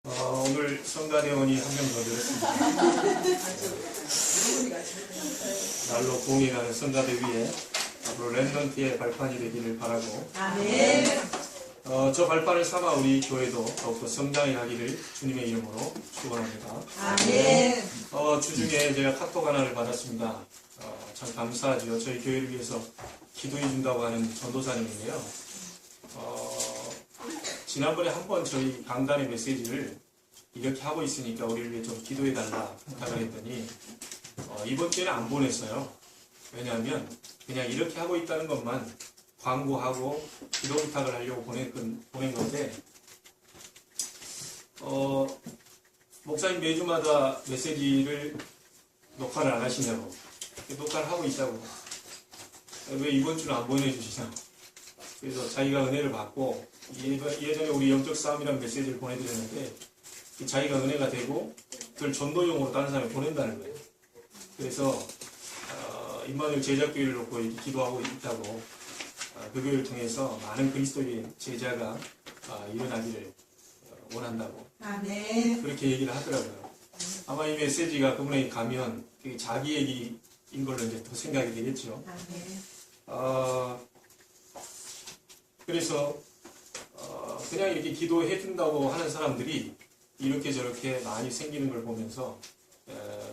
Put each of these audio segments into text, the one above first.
오늘 성가대원이 한 명 더 늘었습니다. 날로 공인하는 성가대 위에 앞으로 랩넌트의 발판이 되기를 바라고, 아멘. 저 발판을 삼아 우리 교회도 더욱더 성장해 가기를 주님의 이름으로 축원합니다. 아멘. 주중에 제가 카톡 하나를 받았습니다. 참 감사하죠. 저희 교회를 위해서 기도해 준다고 하는 전도사님인데요. 지난번에 한번 저희 강단의 메시지를 이렇게 하고 있으니까 우리를 위해 좀 기도해 달라 부탁을 했더니 이번 주에는 안 보냈어요. 왜냐하면 그냥 이렇게 하고 있다는 것만 광고하고 기도 부탁을 하려고 보낸 건데, 목사님 매주마다 메시지를 녹화를 안 하시냐고, 녹화를 하고 있다고, 왜 이번 주는 안 보내주시냐고. 그래서 자기가 은혜를 받고, 예전에 우리 영적 싸움이라는 메시지를 보내드렸는데 자기가 은혜가 되고 그걸 전도용으로 다른 사람에 보낸다는 거예요. 그래서 임마누엘 제자교회를 놓고 이렇게 기도하고 있다고, 그 교회를 통해서 많은 그리스도의 제자가 일어나기를 원한다고, 아멘. 그렇게 얘기를 하더라고요. 아마 이 메시지가 그분에게 가면 그게 자기 얘기인 걸로 이제 더 생각이 되겠죠. 아멘. 그래서 그냥 이렇게 기도해 준다고 하는 사람들이 이렇게 저렇게 많이 생기는 걸 보면서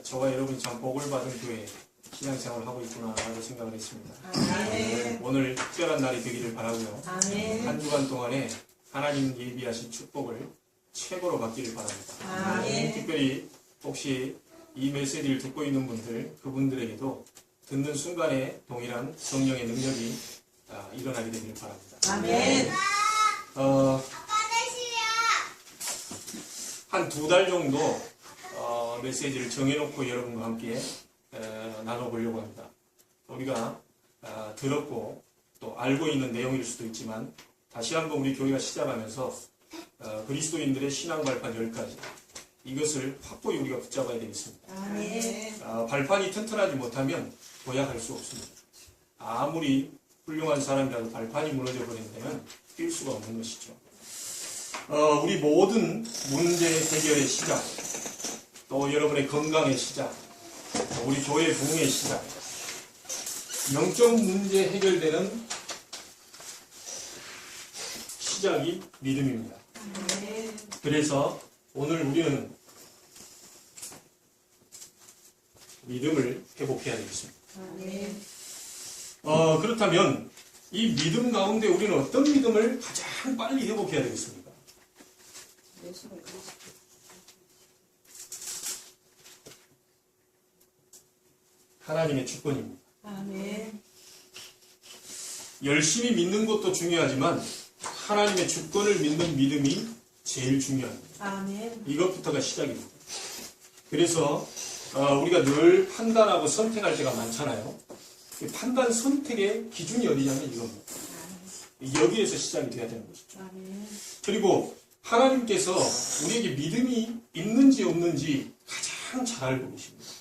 저와 여러분이 참 복을 받은 교회 신앙생활을 하고 있구나라고 생각을 했습니다. 아멘. 오늘 특별한 날이 되기를 바라고요. 아멘. 한 주간 동안에 하나님 예비하신 축복을 최고로 받기를 바랍니다. 아멘. 특별히 혹시 이 메시지를 듣고 있는 분들, 그분들에게도 듣는 순간에 동일한 성령의 능력이 일어나게 되기를 바랍니다. 아멘. 한 2달 정도 메시지를 정해놓고 여러분과 함께 나눠보려고 합니다. 우리가 들었고 또 알고 있는 내용일 수도 있지만 다시 한번 우리 교회가 시작하면서 그리스도인들의 신앙 발판 10가지, 이것을 확고히 우리가 붙잡아야 되겠습니다. 아멘. 발판이 튼튼하지 못하면 도약할 수 없습니다. 아무리 훌륭한 사람이라도 발판이 무너져 버린다면 뛸 수가 없는 것이죠. 우리 모든 문제 해결의 시작, 또 여러분의 건강의 시작, 또 우리 교회 부흥의 시작, 영적 문제 해결되는 시작이 믿음입니다. 아멘. 그래서 오늘 우리는 믿음을 회복해야 되겠습니다. 아멘. 그렇다면 이 믿음 가운데 우리는 어떤 믿음을 가장 빨리 회복해야 되겠습니까? 하나님의 주권입니다. 아멘. 열심히 믿는 것도 중요하지만 하나님의 주권을 믿는 믿음이 제일 중요합니다. 아멘. 이것부터가 시작입니다. 그래서 우리가 늘 판단하고 선택할 때가 많잖아요. 판단 선택의 기준이 어디냐면 이겁니다. 여기에서 시작이 돼야 되는 것이죠. 아멘. 그리고 하나님께서 우리에게 믿음이 있는지 없는지 가장 잘 알고 계십니다.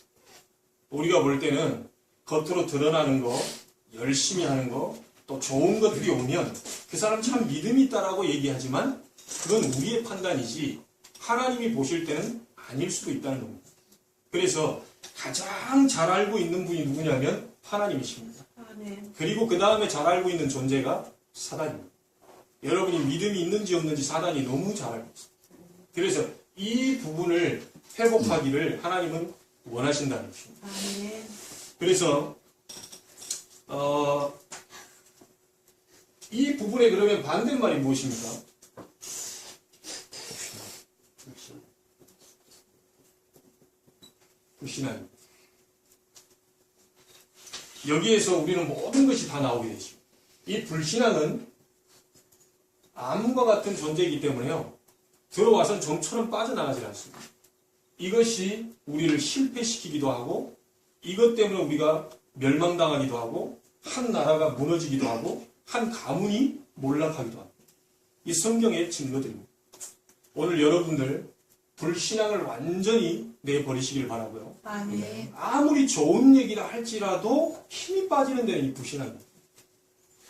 우리가 볼 때는 겉으로 드러나는 거, 열심히 하는 거, 또 좋은 것들이 오면 그 사람 참 믿음이 있다라고 얘기하지만 그건 우리의 판단이지 하나님이 보실 때는 아닐 수도 있다는 겁니다. 그래서 가장 잘 알고 있는 분이 누구냐면 하나님이십니다. 아멘. 그리고 그 다음에 잘 알고 있는 존재가 사단입니다. 여러분이 믿음이 있는지 없는지 사단이 너무 잘 알고 있습니다. 그래서 이 부분을 회복하기를 하나님은 원하신다는 것입니다. 아멘. 그래서 이 부분에 그러면 반대말이 무엇입니까? 불신앙입니다. 여기에서 우리는 모든 것이 다 나오게 되죠. 이 불신앙은 암과 같은 존재이기 때문에요, 들어와선 좀처럼 빠져나가지 않습니다. 이것이 우리를 실패시키기도 하고, 이것 때문에 우리가 멸망당하기도 하고, 한 나라가 무너지기도 하고, 한 가문이 몰락하기도 합니다. 이 성경의 증거들입니다. 오늘 여러분들 불신앙을 완전히 내버리시길 바라고요. 아멘. 아무리 좋은 얘기를 할지라도 힘이 빠지는 데는 이 불신앙입니다.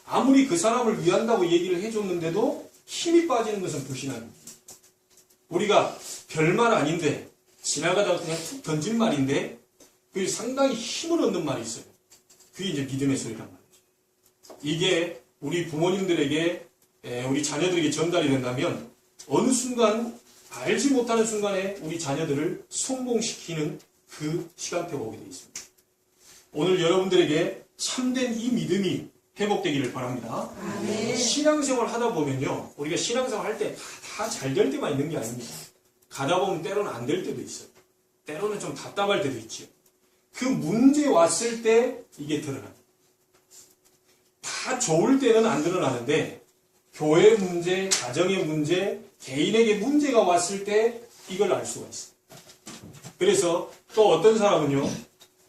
아무리 그 사람을 위한다고 얘기를 해줬는데도 힘이 빠지는 것은 불신앙입니다. 우리가 별말 아닌데 지나가다가 그냥 툭 던진 말인데 그게 상당히 힘을 얻는 말이 있어요. 그게 이제 믿음의 소리란 말이죠. 이게 우리 부모님들에게 우리 자녀들에게 전달이 된다면 어느 순간 알지 못하는 순간에 우리 자녀들을 성공시키는 그 시간표가 오게 되어 있습니다. 오늘 여러분들에게 참된 이 믿음이 회복되기를 바랍니다. 아멘. 신앙생활 하다 보면요, 우리가 신앙생활 할 때 다 잘 될 때만 있는 게 아닙니다. 가다 보면 때로는 안 될 때도 있어요. 때로는 좀 답답할 때도 있죠. 그 문제 왔을 때 이게 드러납니다. 다 좋을 때는 안 드러나는데 교회 문제, 가정의 문제, 개인에게 문제가 왔을 때 이걸 알 수가 있어요. 그래서 또 어떤 사람은요,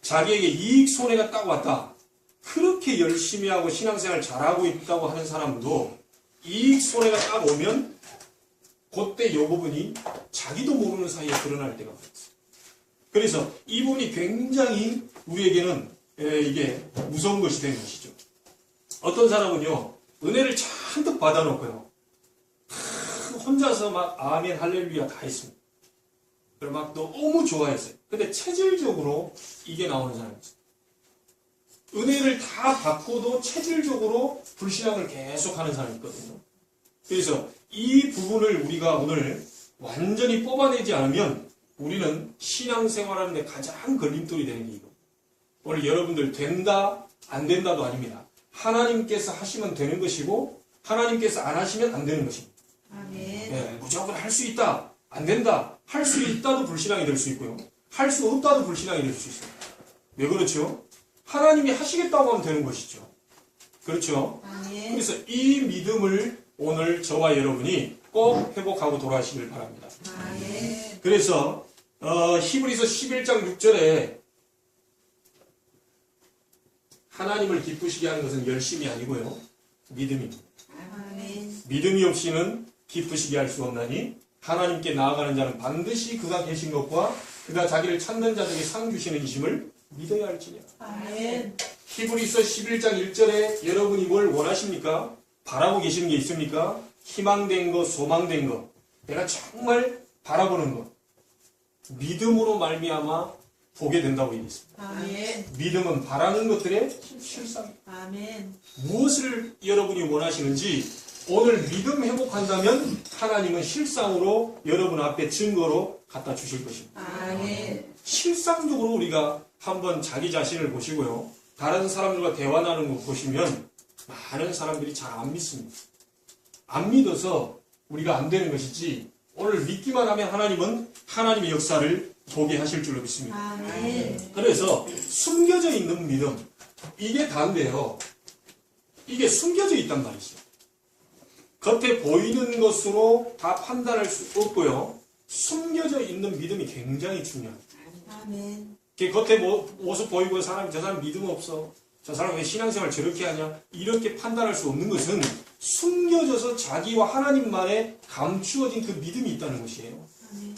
자기에게 이익 손해가 딱 왔다. 그렇게 열심히 하고 신앙생활 잘하고 있다고 하는 사람도 이익 손해가 딱 오면 그때 이 부분이 자기도 모르는 사이에 드러날 때가 있어요. 그래서 이 부분이 굉장히 우리에게는 이게 무서운 것이 된 것이죠. 어떤 사람은요, 은혜를 잔뜩 받아놓고요, 혼자서 막 아멘 할렐루야 다 했습니다. 그리고 막 너무 좋아했어요. 근데 체질적으로 이게 나오는 사람이 있어요. 은혜를 다 받고도 체질적으로 불신앙을 계속하는 사람이 있거든요. 그래서 이 부분을 우리가 오늘 완전히 뽑아내지 않으면 우리는 신앙생활하는 데 가장 걸림돌이 되는 게 이거. 오늘 여러분들 된다 안 된다도 아닙니다. 하나님께서 하시면 되는 것이고 하나님께서 안 하시면 안 되는 것입니다. 아멘. 네, 무조건 할 수 있다 안 된다, 할 수 있다도 불신앙이 될 수 있고요, 할 수 없다도 불신앙이 될 수 있어요. 왜 그렇죠? 하나님이 하시겠다고 하면 되는 것이죠. 그렇죠? 아멘. 그래서 이 믿음을 오늘 저와 여러분이 꼭 회복하고 돌아가시길 바랍니다. 아멘. 그래서 히브리서 11장 6절에 하나님을 기쁘시게 하는 것은 열심이 아니고요, 믿음입니다. 아멘. 믿음이 없이는 기쁘시게 할 수 없나니 하나님께 나아가는 자는 반드시 그가 계신 것과 그가 자기를 찾는 자들에게 상 주시는 이심을 믿어야 할지니라. 아멘. 히브리서 11장 1절에 여러분이 뭘 원하십니까? 바라고 계시는 게 있습니까? 희망된 것, 소망된 것, 내가 정말 바라보는 것, 믿음으로 말미암아 보게 된다고 얘기했습니다. 아멘. 믿음은 바라는 것들의 실상. 아멘. 무엇을 여러분이 원하시는지 오늘 믿음 회복한다면 하나님은 실상으로 여러분 앞에 증거로 갖다 주실 것입니다. 아멘. 실상적으로 우리가 한번 자기 자신을 보시고요, 다른 사람들과 대화 나누는 거 보시면 많은 사람들이 잘 안 믿습니다. 안 믿어서 우리가 안 되는 것이지, 오늘 믿기만 하면 하나님은 하나님의 역사를 보게 하실 줄로 믿습니다. 아멘. 그래서 숨겨져 있는 믿음, 이게 다인데요, 이게 숨겨져 있단 말이죠. 겉에 보이는 것으로 다 판단할 수 없고요, 숨겨져 있는 믿음이 굉장히 중요합니다. 아멘. 겉에 모습 보이고 저 사람 믿음 없어, 저 사람 왜 신앙생활 저렇게 하냐, 이렇게 판단할 수 없는 것은 숨겨져서 자기와 하나님만의 감추어진 그 믿음이 있다는 것이에요. 아멘.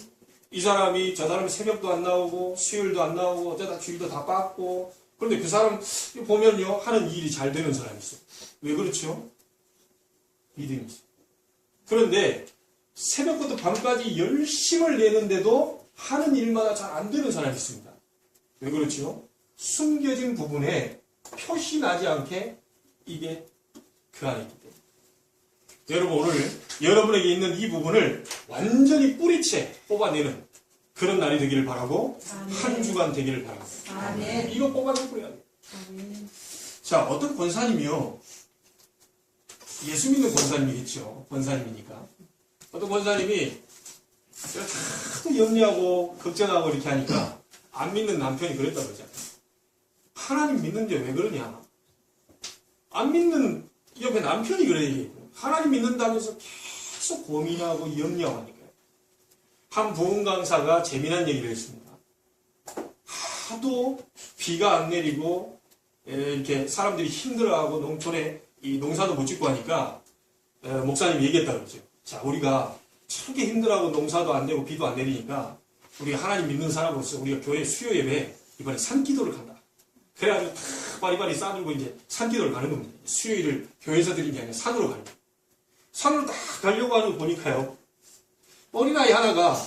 이 사람이, 저 사람이 새벽도 안 나오고 수요일도 안 나오고 어쩌다 주일도 다 빠고, 그런데 그 사람 보면요, 하는 일이 잘 되는 사람이 있어요. 왜 그렇죠? 믿음이 있어요. 그런데 새벽부터 밤까지 열심을 내는데도 하는 일마다 잘 안 되는 사람이 있습니다. 왜 그렇죠? 숨겨진 부분에 표시 나지 않게 이게 그 안에 있기 때문에. 여러분, 오늘 여러분에게 있는 이 부분을 완전히 뿌리채 뽑아내는 그런 날이 되기를 바라고, 아멘. 한 주간 되기를 바랍니다. 아멘. 이거 뽑아내 버려야 돼요. 아멘. 자, 어떤 권사님이요, 예수 믿는 권사님이겠죠. 권사님이니까. 어떤 권사님이 제가 자꾸 염려하고 걱정하고 이렇게 하니까 안 믿는 남편이 그랬다 그러잖아요. 하나님 믿는데 왜 그러냐. 안 믿는 옆에 남편이 그래 얘기했고, 하나님 믿는다면서 계속 고민하고 염려하니까요. 한 부흥 강사가 재미난 얘기를 했습니다. 하도 비가 안 내리고 이렇게 사람들이 힘들어하고 농촌에 이 농사도 못 짓고 하니까 목사님이 얘기했다 그러죠. 자, 우리가 참게 힘들어하고 농사도 안 되고 비도 안 내리니까 우리가 하나님 믿는 사람으로서 우리가 교회 수요 예배 이번에 산기도를 간다. 그래가지고 다 바리바리 싸들고 이제 산기도를 가는 겁니다. 수요일을 교회에서 드린 게 아니라 산으로 가는 거예요. 산으로 딱 가려고 하는 거 보니까요, 어린아이 하나가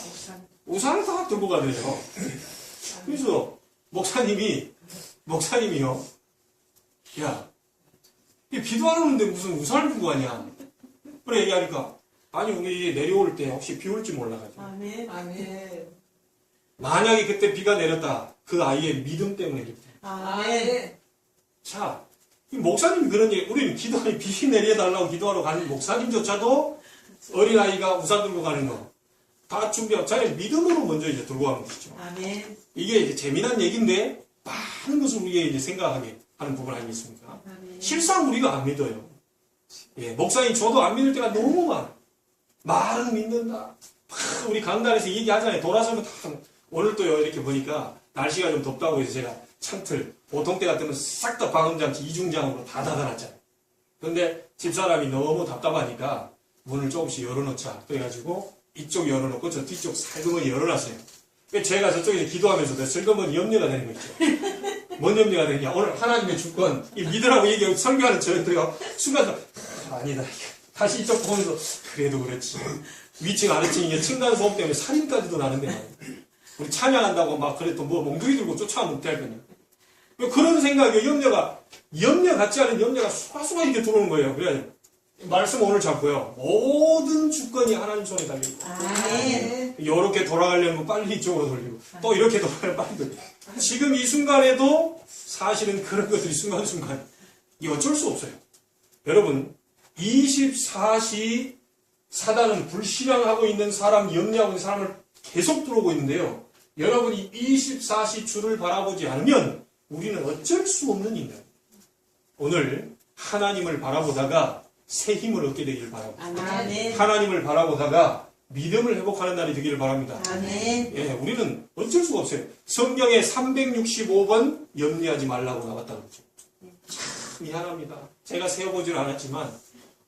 우산을 다 들고 가더래요. 그래서 목사님이요. 야, 비도 안 오는데 무슨 우산을 들고 가냐. 그래 얘기하니까 아니 우리 내려올 때 혹시 비 올지 몰라가지고 아멘. 아멘. 만약에 그때 비가 내렸다 그 아이의 믿음 때문에 그랬대. 아멘. 자, 이 목사님이 그런 얘기, 우리는 기도하니 비 내려달라고 기도하러 가는 목사님조차도 어린아이가 우산 들고 가는 거 다 준비하고 자기 믿음으로 먼저 이제 들고 가는 것이죠. 아멘. 이게 이제 재미난 얘기인데 많은 것을 우리가 이제 생각하게 하는 부분 아니겠습니까? 아멘. 실상 우리가 안 믿어요. 예, 목사님 저도 안 믿을 때가 너무 많아. 말은 믿는다. 막 우리 강단에서 얘기하잖아요. 돌아서면 다 오늘 또 이렇게 보니까 날씨가 좀 덥다고 해서 제가 창틀 보통 때 같으면 싹 다 방음장치 이중장으로 다 닫아놨잖아요. 근데 집사람이 너무 답답하니까 문을 조금씩 열어놓자. 그래가지고 이쪽 열어놓고 저 뒤쪽 살그머니 열어놨어요. 제가 저쪽에서 기도하면서도 슬그머니 염려가 되는 거 있죠. 뭔 염려가 되냐. 오늘 하나님의 주권, 이 믿으라고 얘기하고 설교하는 저희가 순간 아니다. 다시 이쪽 보면서 그래도 그렇지. 위층 아래층 이게 층간소음 때문에 살인까지도 나는데 말이야. 우리 찬양한다고 막 그래 또 뭐 몽둥이 들고 쫓아오면 어떡할 거냐. 그런 생각이 염려 같지 않은 염려가 수가수가 이렇게 들어오는 거예요. 그래 말씀 오늘 잡고요. 모든 주권이 하나님 손에 달려있고. 아멘. 이렇게 돌아가려면 빨리 이쪽으로 돌리고 또 이렇게 돌아가려면 빨리 돌리고. 지금 이 순간에도 사실은 그런 것들이 순간순간 이게 어쩔 수 없어요. 여러분 24시 사단은 불신앙하고 있는 사람, 염려하고 있는 사람을 계속 들어오고 있는데요. 여러분이 24시 주를 바라보지 않으면 우리는 어쩔 수 없는 인간. 오늘 하나님을 바라보다가 새 힘을 얻게 되기를 바랍니다. 아멘. 하나님을 바라보다가 믿음을 회복하는 날이 되기를 바랍니다. 아멘. 예, 우리는 어쩔 수가 없어요. 성경에 365번 염려하지 말라고 나왔다는 거죠. 참 미안합니다. 제가 세어보지는 않았지만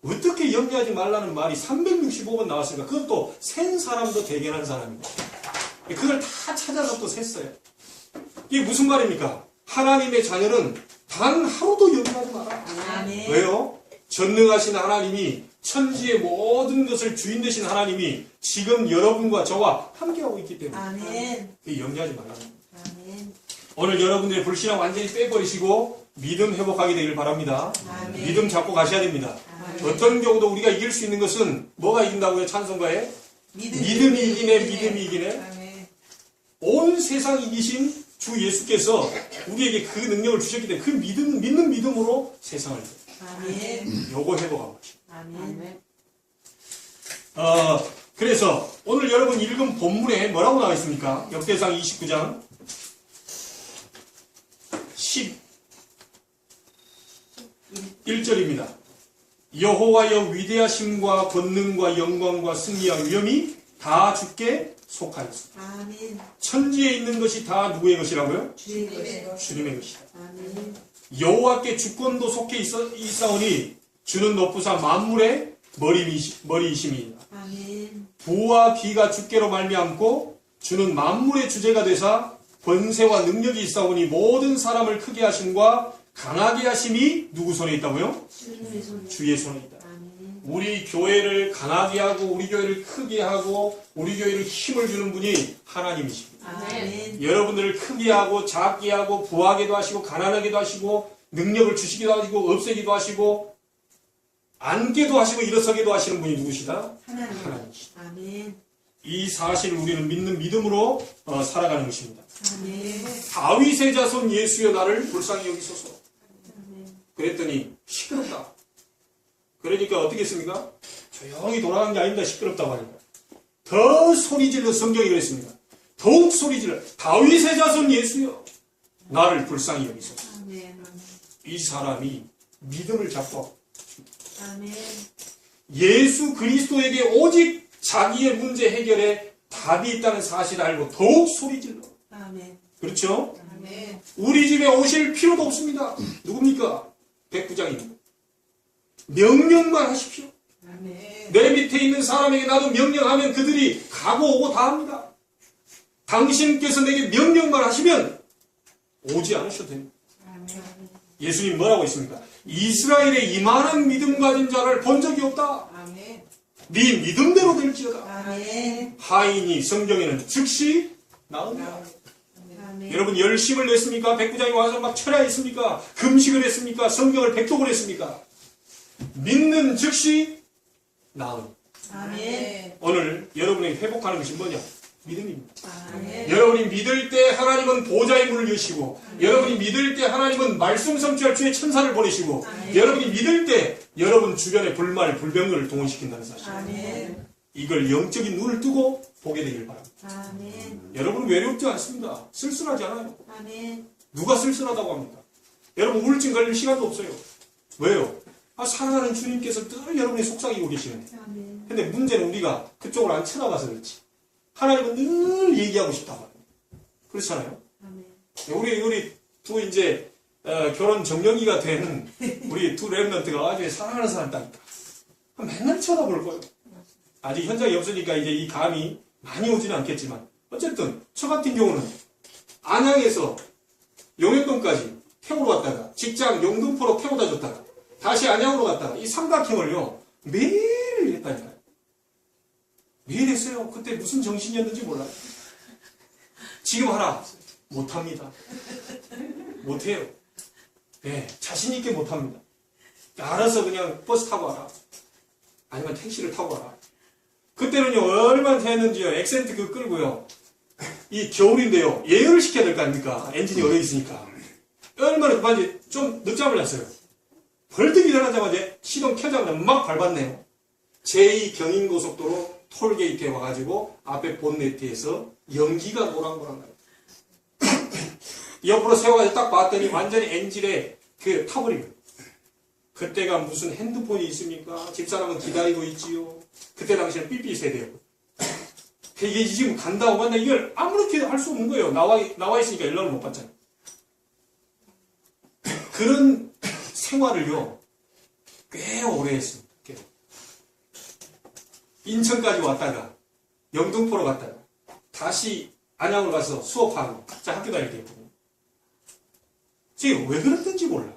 어떻게 염려하지 말라는 말이 365번 나왔을까? 그것도 센 사람도 대견한 사람이고 그걸 다 찾아서 또 셌어요. 이게 무슨 말입니까? 하나님의 자녀는 단 하루도 염려하지 마라. 아멘. 왜요? 전능하신 하나님이 천지의 모든 것을 주인 되신 하나님이 지금 여러분과 저와 함께하고 있기 때문에 아멘. 염려하지 말라. 아멘. 오늘 여러분들의 불신앙 완전히 빼버리시고 믿음 회복하게 되길 바랍니다. 아멘. 믿음 잡고 가셔야 됩니다. 아멘. 어떤 경우도 우리가 이길 수 있는 것은 뭐가 이긴다고요? 찬송가에? 믿음이 이기네, 믿음이 이기네. 아멘. 온 세상 이기신 주 예수께서 우리에게 그 능력을 주셨기 때문에 그 믿는 믿음으로 세상을 이겨요. 아멘. 요거 회복하고 가시죠. 아멘. 그래서 오늘 여러분 읽은 본문에 뭐라고 나와 있습니까? 역대상 29장 11절입니다. 여호와여 위대하심과 권능과 영광과 승리와 위엄이 다 주께 속하였습니다. 아멘. 천지에 있는 것이 다 누구의 것이라고요? 주의 것이요. 주님의 것이다. 아멘. 여호와께 주권도 속해 있사오니 주는 높으사 만물의 머리이심이니라. 아멘. 부와 비가 주께로 말미암고 주는 만물의 주제가 되사 권세와 능력이 있사오니 모든 사람을 크게 하심과 강하게 하심이 누구 손에 있다고요? 주님의 손에. 주의 손에 있다. 아멘. 우리 교회를 강하게 하고 우리 교회를 크게 하고 우리 교회를 힘을 주는 분이 하나님이십니다. 아멘. 여러분들을 크게 하고 작게 하고 부하게도 하시고 가난하게도 하시고 능력을 주시기도 하시고 없애기도 하시고 앉게도 하시고 일어서게도 하시는 분이 누구시다? 하나님. 하나님이시다. 아멘. 이 사실을 우리는 믿는 믿음으로 살아가는 것입니다. 아멘. 다윗의 자손 예수여 나를 불쌍히 여기소서. 아멘. 그랬더니 시끄럽다. 그러니까 어떻게 했습니까? 조용히 돌아간 게 아닙니다. 시끄럽다고 하니까. 더 소리질러 성경이 그랬습니다. 더욱 소리질러 다윗의 자손 예수여 나를 불쌍히 여기소서. 아멘. 이 사람이 믿음을 잡고 아멘. 예수 그리스도에게 오직 자기의 문제 해결에 답이 있다는 사실을 알고 더욱 소리질러. 아멘. 그렇죠? 아멘. 우리 집에 오실 필요도 없습니다. 누굽니까? 백부장입니다. 명령만 하십시오. 아멘. 내 밑에 있는 사람에게 나도 명령하면 그들이 가고 오고 다 합니다. 당신께서 내게 명령만 하시면 오지 않으셔도 됩니다. 아멘. 예수님 뭐라고 했습니까? 이스라엘에 이만한 믿음 가진 자를 본 적이 없다. 아멘. 네 믿음대로 될지어다. 아멘. 하인이 성경에는 즉시 나온다. 아멘. 여러분 열심을 냈습니까? 백부장이 와서 막 철야했습니까? 금식을 했습니까? 성경을 백독을 했습니까? 믿는 즉시 나온. 아멘. 오늘 여러분이 회복하는 것이 뭐냐? 믿음입니다. 아멘. 여러분이 믿을 때 하나님은 보좌의 문을 여시고, 여러분이 믿을 때 하나님은 말씀 성취할 주의 천사를 보내시고, 여러분이 믿을 때 여러분 주변의 불말, 불병거를 동원시킨다는 사실. 아멘. 이걸 영적인 눈을 뜨고 보게 되길 바랍니다. 아멘. 여러분은 외롭지 않습니다. 쓸쓸하지 않아요. 아멘. 누가 쓸쓸하다고 합니까? 여러분 우울증 걸릴 시간도 없어요. 왜요? 사랑하는 주님께서 늘 여러분이 속삭이고 계시는데. 아멘. 근데 문제는 우리가 그쪽으로 안 쳐다봐서 그렇지. 하나님은 늘 얘기하고 싶다고 합니다. 그렇잖아요? 아멘. 우리 두 이제 결혼 정년기가 된 우리 두 랩런트가 아주 사랑하는 사람 있다니까. 맨날 쳐다볼 거예요. 아직 현장이 없으니까 이제 이 감이 많이 오지는 않겠지만 어쨌든 저 같은 경우는 안양에서 용현동까지 태우러 갔다가 직장 영등포로 태워다 줬다가 다시 안양으로 갔다가 이 삼각형을요 매일 했다니까요. 매일 했어요. 그때 무슨 정신이었는지 몰라요. 지금 하라. 못합니다. 못해요. 네, 자신있게 못합니다. 알아서 그냥 버스 타고 와라. 아니면 택시를 타고 와라. 그때는요, 얼마나 했는지요. 액센트 그 끌고요. 이 겨울인데요. 예열을 시켜야 될 거 아닙니까? 엔진이 얼어 있으니까. 얼마나 그만이 좀 늦잠을 잤어요. 벌떡 일어나자마자 시동 켜자마자 막 밟았네요. 제2경인고속도로 톨게이트에 와가지고 앞에 본네트에서 연기가 모락모락 나요. 옆으로 세워가지고 딱 봤더니 완전히 엔진에 그 타버리고. 그때가 무슨 핸드폰이 있습니까? 집사람은 기다리고 있지요. 그때 당시에는 삐삐 세대요. 이게 지금 간다고 만나 이걸 아무렇게 할 수 없는 거예요. 나와 있으니까 연락을 못 받잖아요. 그런 생활을요, 꽤 오래 했습니다. 인천까지 왔다가, 영등포로 갔다가, 다시 안양으로 가서 수업하고, 각자 학교 다닐 때 했거든요. 지금 왜 그랬는지 몰라요.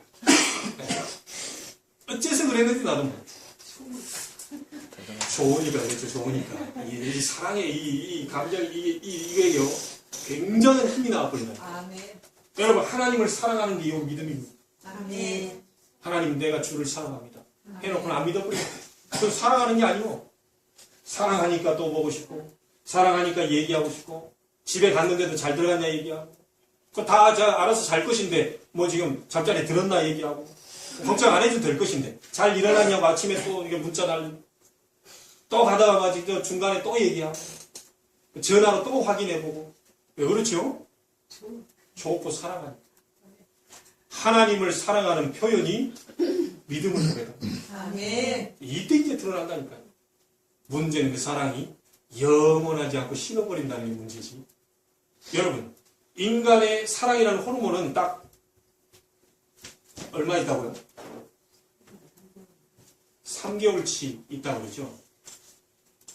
어째서 그랬는지 나도 몰라요. 좋으니까 그랬죠, 좋으니까. 이 사랑의 이 감정이, 이게요, 굉장한 힘이 나와버린다. 아멘. 여러분, 하나님을 사랑하는 게 이 믿음입니다. 아멘. 하나님, 내가 주를 사랑합니다. 해놓고는 안 믿어버려요. 그 사랑하는 게 아니고, 사랑하니까 또 보고 싶고, 사랑하니까 얘기하고 싶고, 집에 갔는데도 잘 들어갔냐 얘기하고, 그거 다 알아서 잘 것인데, 뭐 지금 잠자리에 들었나 얘기하고, 걱정 안 해도 될 것인데, 잘 일어났냐고 아침에 또 이게 문자 또 가다가 마치 중간에 또 얘기하고, 전화로 또 확인해보고, 왜 그렇죠? 좋고 사랑하니까. 하나님을 사랑하는 표현이 믿음을 고백합니다. 아멘. 이때 이제 드러난다니까요. 문제는 그 사랑이 영원하지 않고 식어버린다는 게 문제지. 여러분, 인간의 사랑이라는 호르몬은 딱 얼마 있다고요? 3개월치 있다고 그러죠.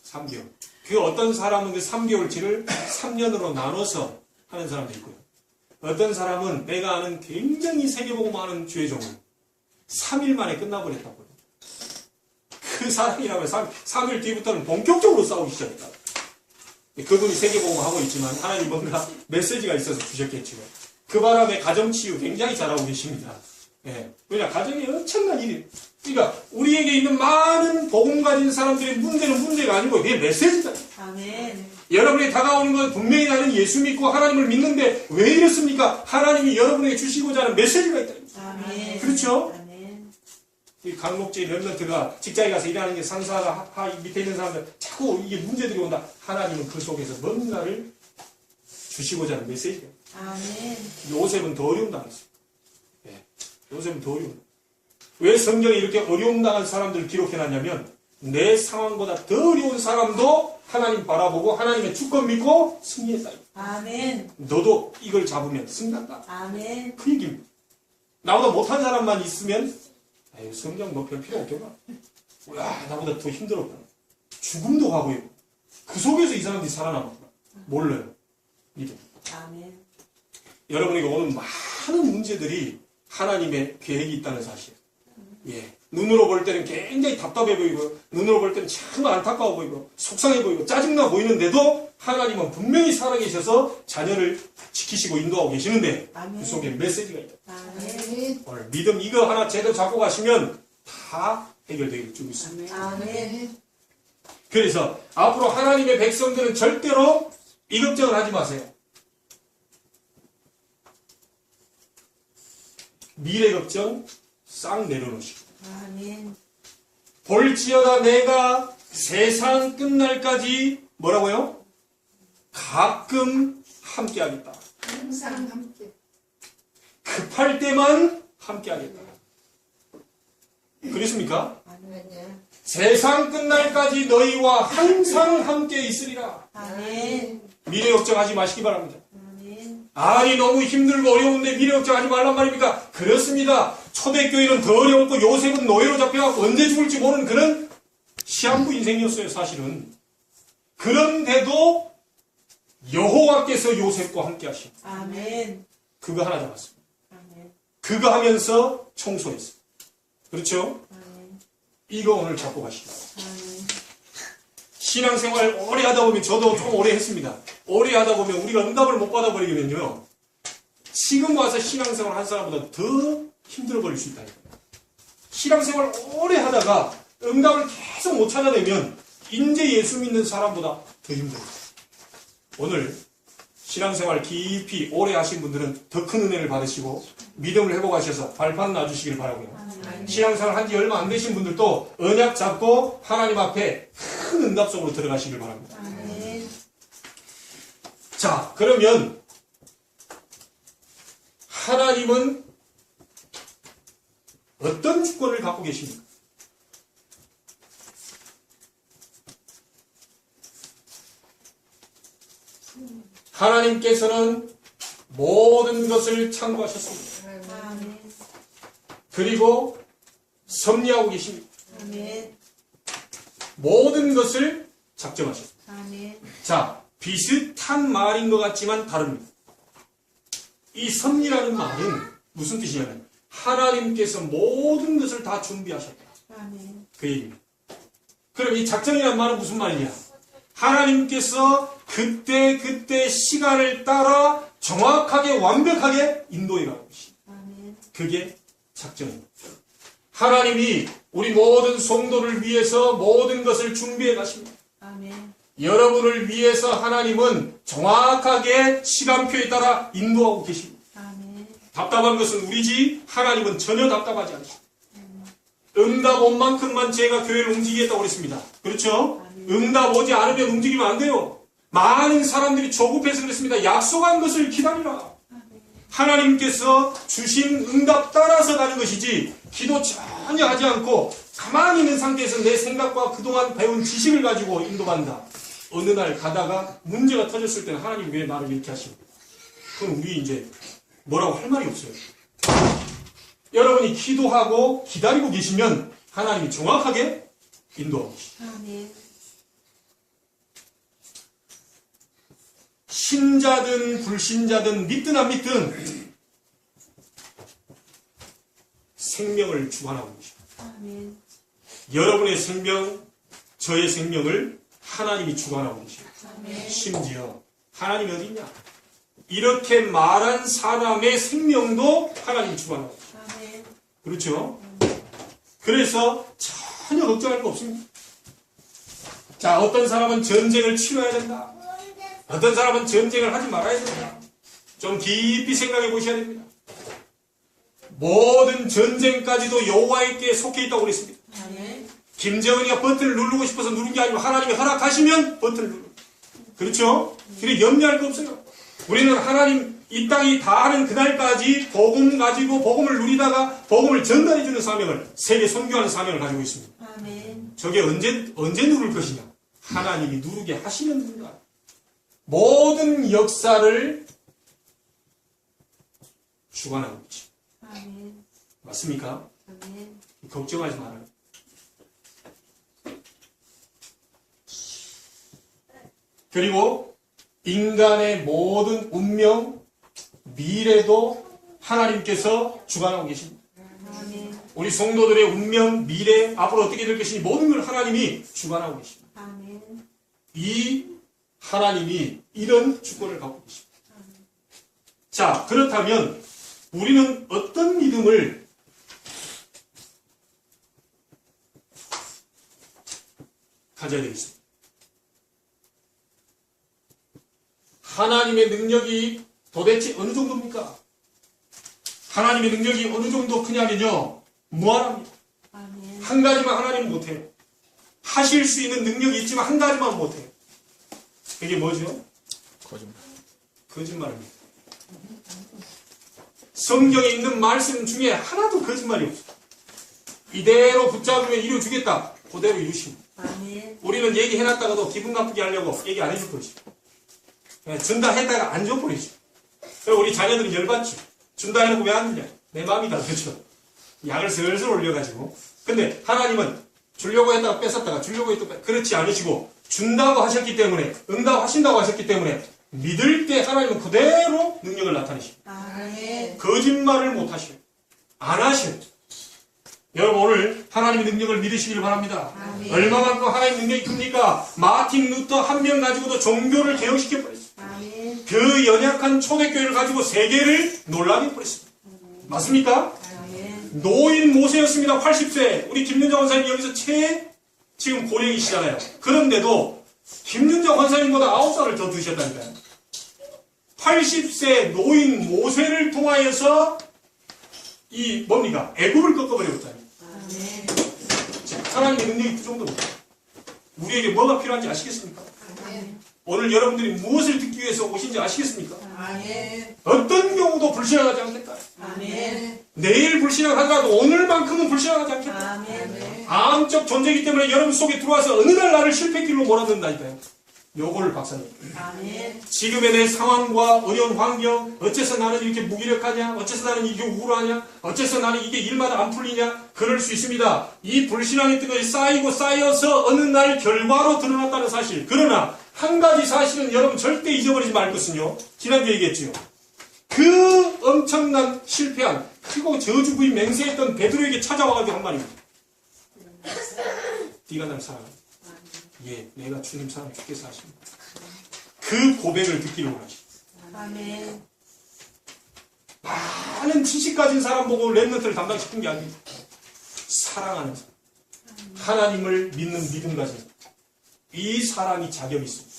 3개월. 그 어떤 사람은 그 3개월치를 3년으로 나눠서 하는 사람도 있고요. 어떤 사람은 내가 아는 굉장히 세계보고 많은 주의 종을 3일 만에 끝나버렸다고요. 그 사람이라면 3일 뒤부터는 본격적으로 싸우기 시작했다. 그분이 세계보고 하고 있지만 하나님 뭔가 메시지가 있어서 주셨겠죠. 그 바람에 가정치유 굉장히 잘하고 계십니다. 예. 왜냐, 가정에 엄청난 일이. 그러니까 우리에게 있는 많은 복음 가진 사람들의 문제는 문제가 아니고 그게 메시지다. 아멘. 여러분이 다가오는 건 분명히 나는 예수 믿고 하나님을 믿는데 왜 이렇습니까? 하나님이 여러분에게 주시고자 하는 메시지가 있다. 아멘. 그렇죠? 아멘. 이 강목지 랩런트가 직장에 가서 일하는 게 상사가 밑에 있는 사람들 자꾸 이게 문제들이 온다. 하나님은 그 속에서 뭔가를 주시고자 하는 메시지예요. 아멘. 요셉은 더 어려움 당했어요. 예. 요셉은 더 어려움. 왜 성경에 이렇게 어려움 당한 사람들을 기록해놨냐면 내 상황보다 더 어려운 사람도 하나님 바라보고 하나님의 주권 믿고 승리했다. 아멘. 너도 이걸 잡으면 승리한다. 아멘. 그 얘기입니다. 나보다 못한 사람만 있으면 아유, 성경 뭐 별 필요 없겠나? 야, 나보다 더 힘들었구나. 죽음도 가고 있고 그 속에서 이 사람들이 살아남았구나. 몰라요. 믿음. 아멘. 여러분에게 오는 많은 문제들이 하나님의 계획이 있다는 사실. 예. 눈으로 볼 때는 굉장히 답답해 보이고, 눈으로 볼 때는 참 안타까워 보이고, 속상해 보이고, 짜증나 보이는데도 하나님은 분명히 살아계셔서 자녀를 지키시고 인도하고 계시는데 아멘. 그 속에 메시지가 있다. 아멘. 오늘 믿음 이거 하나 제대로 잡고 가시면 다 해결되길 주고 있습니다. 아멘. 그래서 앞으로 하나님의 백성들은 절대로 이 걱정을 하지 마세요. 미래 걱정 싹 내려놓으시고 아멘. 볼지어다 내가 세상 끝날까지 뭐라고요? 가끔 함께하겠다. 항상 함께. 급할 때만 함께하겠다. 그렇습니까? 아멘. 세상 끝날까지 너희와 항상 함께 있으리라. 아멘. 미래 걱정하지 마시기 바랍니다. 아멘. 아니 너무 힘들고 어려운데 미래 걱정하지 말란 말입니까? 그렇습니다. 초대교회는 더 어려웠고 요셉은 노예로 잡혀갖고 언제 죽을지 모르는 그런 시한부 인생이었어요. 사실은. 그런데도 여호와께서 요셉과 함께 하시고 아멘. 그거 하나 잡았습니다. 아멘. 그거 하면서 청소했어요. 그렇죠? 아멘. 이거 오늘 잡고 가시기 바랍니다. 아멘. 신앙생활 오래 하다 보면 저도 좀 오래 했습니다. 오래 하다 보면 우리가 응답을 못 받아버리면요. 지금 와서 신앙생활 한 사람보다 더 힘들어 버릴 수 있다. 신앙생활 오래 하다가 응답을 계속 못 찾아내면 인제 예수 믿는 사람보다 더 힘들어요. 오늘 신앙생활 깊이 오래 하신 분들은 더 큰 은혜를 받으시고 믿음을 회복하셔서 발판 놔주시길 바라고요. 아멘. 신앙생활 한 지 얼마 안 되신 분들도 언약 잡고 하나님 앞에 큰 응답 속으로 들어가시길 바랍니다. 아멘. 자, 그러면 하나님은 어떤 주권을 갖고 계십니까? 하나님께서는 모든 것을 창조하셨습니다. 아멘. 그리고 섭리하고 계십니다. 아멘. 모든 것을 작정하셨습니다. 아멘. 자, 비슷한 말인 것 같지만 다릅니다. 이 섭리라는 말은 무슨 뜻이냐면 하나님께서 모든 것을 다 준비하셨다. 아멘. 그 얘기입니다. 그럼 이 작정이라는 말은 무슨 말이냐? 하나님께서 그때 시간을 따라 정확하게 완벽하게 인도해 가고 계십니다. 아멘. 그게 작정입니다. 하나님이 우리 모든 성도를 위해서 모든 것을 준비해 가십니다. 아멘. 여러분을 위해서 하나님은 정확하게 시간표에 따라 인도하고 계십니다. 아멘. 답답한 것은 우리지 하나님은 전혀 답답하지 않습니다. 응답 온 만큼만 제가 교회를 움직이겠다고 그랬습니다. 그렇죠? 응답 오지 않으면 움직이면 안 돼요. 많은 사람들이 조급해서 그랬습니다. 약속한 것을 기다리라. 하나님께서 주신 응답 따라서 가는 것이지 기도 전혀 하지 않고 가만히 있는 상태에서 내 생각과 그동안 배운 지식을 가지고 인도한다. 어느 날 가다가 문제가 터졌을 때는 하나님 왜 나를 이렇게 하십니까? 그럼 우리 이제 뭐라고 할 말이 없어요. 여러분이 기도하고 기다리고 계시면 하나님이 정확하게 인도하고 계십니다. 아멘. 신자든 불신자든 믿든 안 믿든 생명을 주관하고 계십니다. 아멘. 여러분의 생명, 저의 생명을 하나님이 주관하고 계십니다. 아멘. 심지어 하나님이 어디 있냐? 이렇게 말한 사람의 생명도 하나님이 주관하고 계십니다. 아멘. 그렇죠? 그래서 전혀 걱정할 거 없습니다. 자, 어떤 사람은 전쟁을 치러야 된다. 어떤 사람은 전쟁을 하지 말아야 된다. 좀 깊이 생각해 보셔야 됩니다. 모든 전쟁까지도 여호와에게 속해 있다고 그랬습니다. 아멘. 김정은이가 버튼을 누르고 싶어서 누른 게 아니고 하나님이 허락하시면 버튼을 누릅니다. 그렇죠? 그래 염려할 거 없어요. 우리는 하나님 이 땅이 다 하는 그날까지 복음 가지고 복음을 누리다가 복음을 전달해주는 사명을 세계 선교하는 사명을 가지고 있습니다. 아멘. 저게 언제 누를 것이냐? 하나님이 누르게 하시는 분과 모든 역사를 주관하고 계십니다. 아멘. 맞습니까? 아멘. 걱정하지 말아요. 그리고 인간의 모든 운명, 미래도 하나님께서 주관하고 계십니다. 아멘. 우리 성도들의 운명, 미래, 앞으로 어떻게 될 것이니 모든 걸 하나님이 주관하고 계십니다. 아멘. 이 하나님이 이런 주권을 갖고 계십니다. 자, 그렇다면 우리는 어떤 믿음을 가져야 되겠습니까? 하나님의 능력이 도대체 어느 정도입니까? 하나님의 능력이 어느 정도 크냐면요, 무한합니다. 아멘. 한 가지만 하나님은 못해요. 하실 수 있는 능력이 있지만 한 가지만 못해요. 그게 뭐죠? 거짓말입니다. 성경에 있는 말씀 중에 하나도 거짓말이 없어요. 이대로 붙잡으면 이루어주겠다. 그대로 이루십니다. 아멘. 우리는 얘기해놨다가도 기분 나쁘게 하려고 얘기 안 해줄 것이죠. 준다 했다가 안 줘버리죠. 그리고 우리 자녀들은 열받죠. 준다 해놓고 왜 안 주냐? 내 마음이다. 그렇죠? 약을 슬슬 올려가지고. 근데 하나님은 주려고 했다가 뺏었다가 주려고 했다가 그렇지 않으시고 준다고 하셨기 때문에 응답하신다고 하셨기 때문에 믿을 때 하나님은 그대로 능력을 나타내십니다. 아멘. 거짓말을 못 하셔요. 안 하셔요. 여러분 오늘 하나님의 능력을 믿으시길 바랍니다. 아멘. 얼마만큼 하나님의 능력이 큽니까? 마틴 루터 한 명 가지고도 종교를 개혁시켜버렸어요. 아멘. 그 연약한 초대교회를 가지고 세계를 놀라게 버렸습니다. 맞습니까? 아멘. 노인 모세였습니다. 80세. 우리 김윤정 원사님이 여기서 지금 고령이시잖아요. 그런데도 김윤정 원사님보다 9살을 더 드셨다니까요. 80세 노인 모세를 통하여서 애굽을 꺾어버렸다니. 아멘. 하나님의 능력이 그 정도입니다. 우리에게 뭐가 필요한지 아시겠습니까? 아멘. 오늘 여러분들이 무엇을 듣기 위해서 오신지 아시겠습니까? 아멘. 어떤 경우도 불신앙하지 않겠다. 아멘. 내일 불신앙하더라도 오늘만큼은 불신앙하지 않겠다. 아멘. 암적 존재이기 때문에 여러분 속에 들어와서 어느 날 나를 실패길로 몰아넣는다니까요. 요거를 박사님. 아멘. 지금의 내 상황과 어려운 환경, 어째서 나는 이렇게 무기력하냐? 어째서 나는 이게 우울하냐? 어째서 나는 이게 일마다 안 풀리냐? 그럴 수 있습니다. 이 불신앙의 뜻이 쌓이고 쌓여서 어느 날 결과로 드러났다는 사실. 그러나 한 가지 사실은 여러분 절대 잊어버리지 말 것은요. 지난주에 얘기했지요. 그 엄청난 실패한 크고 저주부인 맹세했던 베드로에게 찾아와가지고 한 말입니다. 네가 날 사랑한다. 예, 내가 주님 사랑 주께서 하십니다. 그 고백을 듣기를 원하십니다. 아멘. 많은 지식 가진 사람 보고 랩런트를 담당시킨 게 아닙니다. 사랑하는 사람. 하나님을 믿는 믿음 가진 사람. 이 사람이 자격이 있습니다.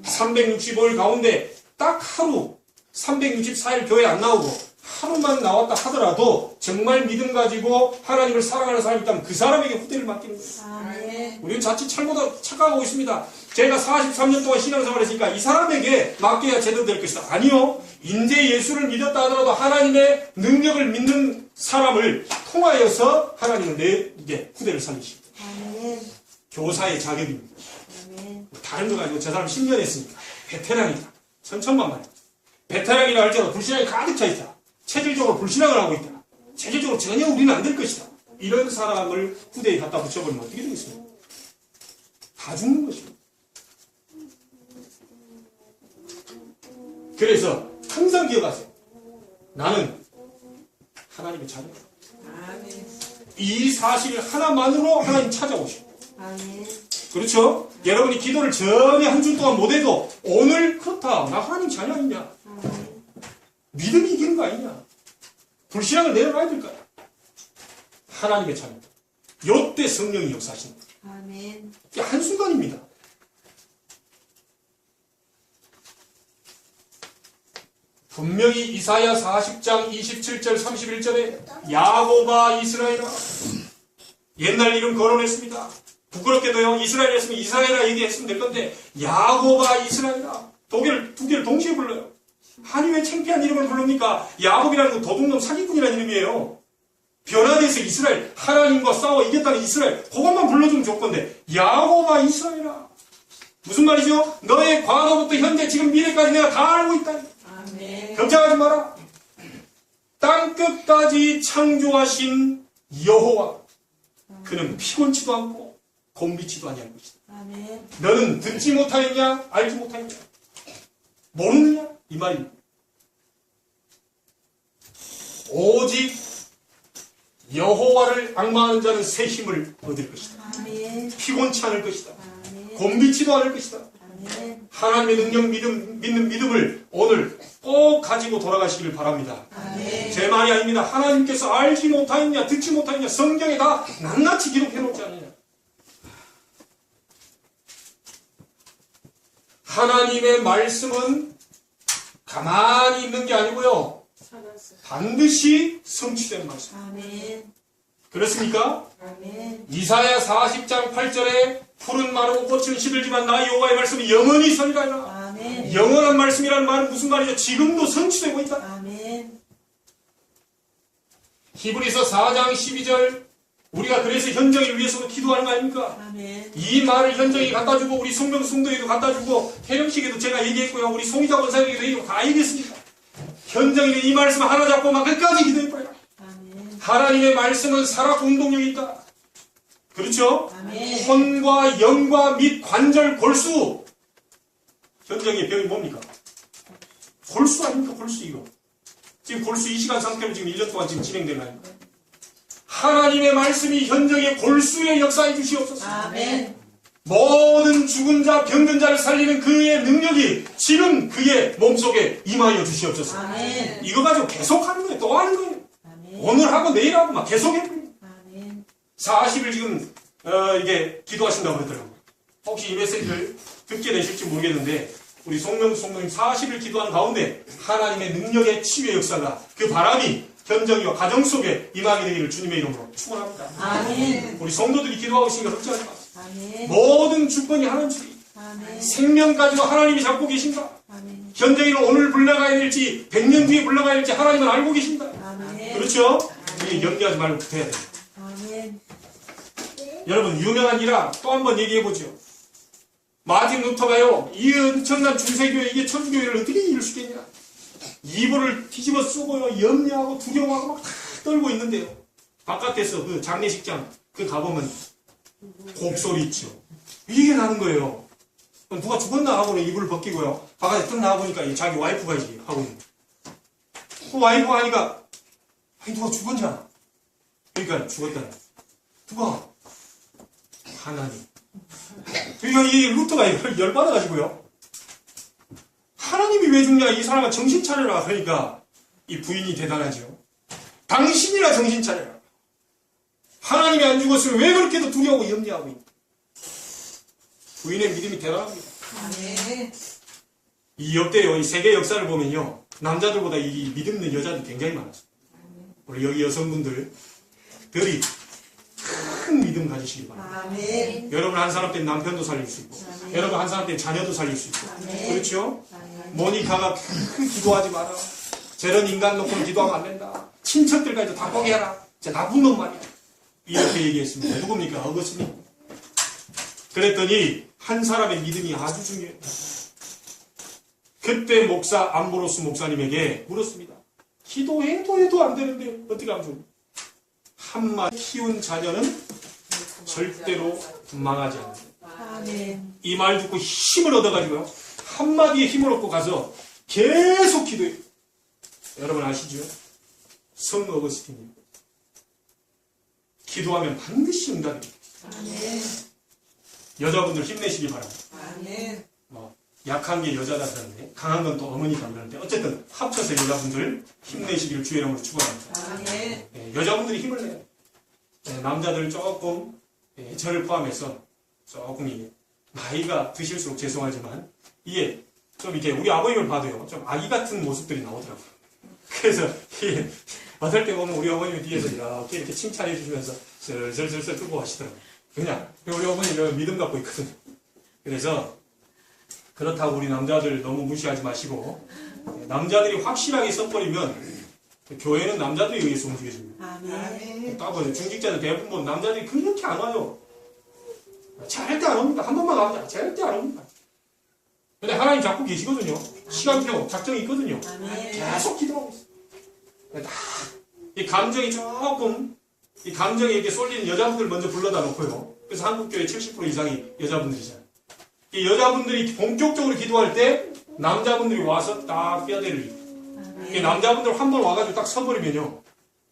365일 가운데 딱 하루 364일 교회 안 나오고 하루만 나왔다 하더라도 정말 믿음 가지고 하나님을 사랑하는 사람이 있다면 그 사람에게 후대를 맡기는 거예요. 아멘. 우리는 자칫 잘못 착각하고 있습니다. 제가 43년 동안 신앙생활을 했으니까 이 사람에게 맡겨야 제대로 될 것이다. 아니요. 인제 예수를 믿었다 하더라도 하나님의 능력을 믿는 사람을 통하여서 하나님은 내게 후대를 살리십니다. 아멘. 교사의 자격입니다. 아멘. 다른 거 가지고 저 사람 10년 했으니까 베테랑이다. 천천만만해. 베테랑이라 할지라도 불신앙이 가득 차 있다. 체질적으로 불신앙을 하고 있다. 체질적으로 전혀 우리는 안 될 것이다. 이런 사람을 후대에 갖다 붙여버리면 어떻게 되겠습니까? 다 죽는 것입니다. 그래서 항상 기억하세요. 나는 하나님의 자녀다. 아멘. 이 사실 하나만으로 하나님 찾아오십니다. 아멘. 그렇죠? 여러분이 기도를 전혀 한 주 동안 못해도 오늘 그렇다. 나 하나님 자녀 아니냐? 아멘. 믿음이 이기는 거 아니냐? 불신앙을 내려놔야 될까요? 하나님의 자녀다. 요때 성령이 역사하십니다. 아멘. 이게 한순간입니다. 분명히 이사야 40장 27절 31절에 야곱아 이스라엘아 옛날 이름 거론했습니다. 부끄럽게도요. 이스라엘 했으면 이스라엘아 얘기했으면 될 건데 야곱아 이스라엘아 두 개를 동시에 불러요. 아니 왜 창피한 이름을 부릅니까? 야곱이라는 건 도둑놈 사기꾼이라는 이름이에요. 변화돼서 이스라엘 하나님과 싸워 이겼다는 이스라엘 그것만 불러주면 조건데 야곱아 이스라엘아 무슨 말이죠? 너의 과거부터 현재 지금 미래까지 내가 다 알고 있다. 아멘. 걱정하지 마라. 땅끝까지 창조하신 여호와 그는 피곤치도 않고 곤비치도 아니할 것이다. 아멘. 너는 듣지 못하였냐? 알지 못하였냐? 모르느냐? 이 말입니다. 오직 여호와를 앙망하는 자는 새 힘을 얻을 것이다. 아멘. 피곤치 않을 것이다. 아멘. 곤비치도 않을 것이다. 아멘. 하나님의 능력 믿는 믿음을 오늘 꼭 가지고 돌아가시길 바랍니다. 아멘. 제 말이 아닙니다. 하나님께서 알지 못하였냐 듣지 못하였냐 성경에 다 낱낱이 기록해 놓지 않느냐. 하나님의 말씀은 가만히 있는 게 아니고요. 반드시 성취된 말씀. 아멘. 그렇습니까? 아멘. 이사야 40장 8절에 푸른 마르고 꽃은 시들지만 나 여호와의 말씀이 영원히 서리라. 아멘. 영원한 말씀이라는 말은 무슨 말이죠? 지금도 성취되고 있다. 아멘. 히브리서 4장 12절 우리가 그래서 현정이를 위해서도 기도하는 거 아닙니까? 아멘. 이 말을 현정이 갖다주고 우리 송명 송도에도 갖다주고 태령식에도 제가 얘기했고요. 우리 송이자 원사님에게도 얘기하고 다 얘기했습니다. 현정이는 이 말씀 하나 잡고 막 끝까지 기도해버려요. 아멘. 하나님의 말씀은 살아 공동력이 있다. 그렇죠? 아멘. 혼과 영과 및 관절 골수. 현정이의 병이 뭡니까? 골수 아닙니까? 골수 이거. 지금 골수 2시간 상태로 지금 1년 동안 지금 진행된 거 아닙니까? 하나님의 말씀이 현정의 골수에 역사해 주시옵소서. 아멘. 모든 죽은 자, 병든 자를 살리는 그의 능력이 지금 그의 몸속에 임하여 주시옵소서. 아멘. 이거 가지고 계속 하는 거예요. 또 하는 거예요. 아멘. 오늘 하고 내일 하고 막 계속 해요. 아멘. 40일 지금 이게 기도하신다고 그러더라고요. 혹시 이 메시지를 듣게 되실지 모르겠는데 우리 송명님 40일 기도하는 가운데 하나님의 능력의 치유의 역사가 그 바람이 현정이와 가정 속에 임하게 되기를 주님의 이름으로 축원합니다. 아멘. 우리 성도들이 기도하고 있으니까 걱정하지 마세요. 아멘. 모든 주권이 하나님이 아멘. 생명까지도 하나님이 잡고 계신다. 아멘. 현정이는 오늘 불러가야 될지 100년 뒤에 불러가야 될지 하나님은 알고 계신다. 아멘. 그렇죠? 우리 염려하지 말고 붙어야 돼요. 아멘. 여러분 유명한 일화 또 한 번 얘기해보죠. 마틴 루터가요 이 엄청난 중세교회 이게 천주교회를 어떻게 이룰 수 있겠냐. 이불을 뒤집어 쓰고요 염려하고 두려워하고 막 다 떨고 있는데요. 바깥에서 그 장례식장 그 가보면 곡소리 있죠. 이게 나는 거예요. 누가 죽었나 하고는 이불을 벗기고요. 바깥에 딱 나와보니까 자기 와이프가 이제 하고 있는 거예요. 그 와이프가 하니까 아니 누가 죽었냐. 그러니까 죽었다는 누가? 하나님. 그러니까 이 루터가 열받아가지고요. 하나님이 왜 죽냐? 이 사람은 정신 차려라. 그러니까 이 부인이 대단하죠. 당신이라 정신 차려라. 하나님이 안 죽었으면 왜 그렇게도 두려워하고 염려하고 있냐. 부인의 믿음이 대단합니다. 아멘. 이 역대요, 이 세계 역사를 보면요. 남자들보다 이 믿음 있는 여자들이 굉장히 많았어요. 우리 여기 여성분들이 큰 믿음 가지시기 바랍니다. 아멘. 여러분 한 사람 때는 남편도 살릴 수 있고 아멘. 여러분 한 사람 때는 자녀도 살릴 수 있고 아멘. 그렇죠? 아멘. 모니카가 기도하지 마라. 저런 인간 놓고는 기도하면 안 된다. 친척들까지도 다 포기해라. 진짜 나쁜 놈 말이야. 이렇게 얘기했습니다. 누굽니까? 어거스틴. 그랬더니 한 사람의 믿음이 아주 중요해요. 그때 목사 암브로스 목사님에게 물었습니다. 기도해도 해도 안 되는데 어떻게 하면 좋을까? 한마디 키운 자녀는 절대로 망하지 않는다. 아멘. 이 말 듣고 힘을 얻어가지고요. 한마디에 힘을 얻고 가서 계속 기도해요. 여러분 아시죠? 성 어거스틴입니다. 기도하면 반드시 응답입니다. 아멘. 여자분들 힘내시기 바랍니다. 아멘. 약한 게 여자다 그러는데 강한 건 또 어머니가 그러는데 어쨌든 합쳐서 여자분들 힘내시기를 주의 이름으로 축원합니다. 아멘. 여자분들이 힘을 내요. 남자들 조금 저를 포함해서 조금 이게 나이가 드실수록 죄송하지만 이게 좀 이렇게 우리 아버님을 봐도요 좀 아기 같은 모습들이 나오더라고요. 그래서 이게 어떨 때 보면 우리 어머님이 뒤에서 이렇게 칭찬해 주시면서 슬슬슬슬 끌고 가시더라고요. 그냥 우리 어머니는 믿음 갖고 있거든요. 그래서 그렇다고 우리 남자들 너무 무시하지 마시고 남자들이 확실하게 써버리면 교회는 남자들에 의해서 움직여집니다. 아멘. 딱 보세요. 중직자들 대부분 남자들이 그렇게 안 와요. 절대 안 옵니다. 한 번만 가보자. 절대 안 옵니다. 근데 하나님 잡고 계시거든요. 시간표, 작정이 있거든요. 아멘. 계속 기도하고 있어요. 이 감정이 조금, 이 감정이 이렇게 쏠리는 여자분들 먼저 불러다 놓고요. 그래서 한국교회 70% 이상이 여자분들이잖아요. 이 여자분들이 본격적으로 기도할 때 남자분들이 와서 딱 뼈대를 이 남자분들 한 번 와가지고 딱 서버리면요.